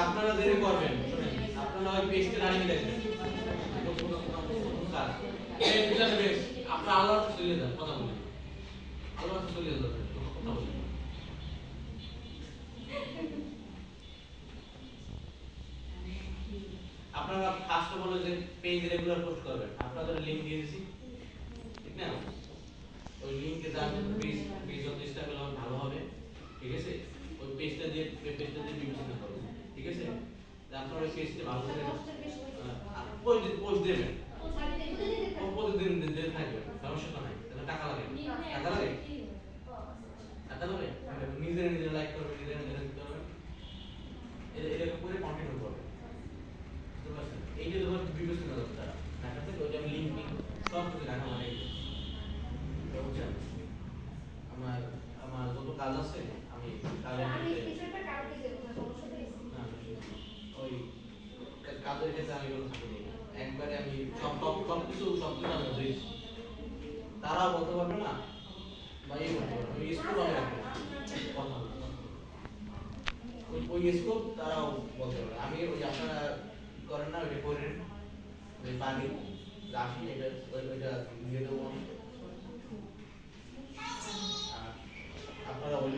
আপনারা দেরি করবেন, শুনেন আপনারা ওই পেজটা রানিং দেখবেন কাজ এই বুঝা দেবে আপনারা আল্লাহর কাছে চলে যান, কথা বলেন আল্লাহর কাছে চলে যান, কথা বলেন। আপনারা ফার্স্ট অফ অল যে পেজ রেগুলার পোস্ট করবেন, আপনাদের লিংক দিয়ে দিছি ঠিক না, ওই লিংকে যান, পেজ পেজ যত স্টেবল হবে ভালো হবে, ঠিক আছে, ওই পেজটা দিয়ে বিবেচনা করবেন, ঠিক আছে, আপনারা ওই পেজটা ভালো করে পোস্ট দেবেন, প্রতিদিন দিতে থাকবেন, সমস্যা তো নাই, তাহলে টাকা লাগে, টাকা লাগে, টাকা লাগে, নিজে লাইক করবেন, নিজে দিতে হবে, এরকম করে কন্টিনিউ করবেন, বুঝতে পারছেন? এইটা তোমার বিবেচনা দরকার, টাকা থেকে ওইটা আমি লিংক সব কিছু রাখা মানে বুঝছেন? আমার আমার যত কাজ আছে আমি কাজের ওই কাজের ক্ষেত্রে আমি কোনো থাকি না, একবারে আমি সব কিছু আমি বুঝেছি, তারা বলতে পারবে না বা এই বলতে পারবে ওই স্কুল আমি রাখবো কথা ওই স্কোপ তারাও বলতে পারবে, আমি ওই আপনারা করেন না ওইটা করেন, ওই পানি রাখি এটা ওইটা দিয়ে দেবো, আপনারা ওই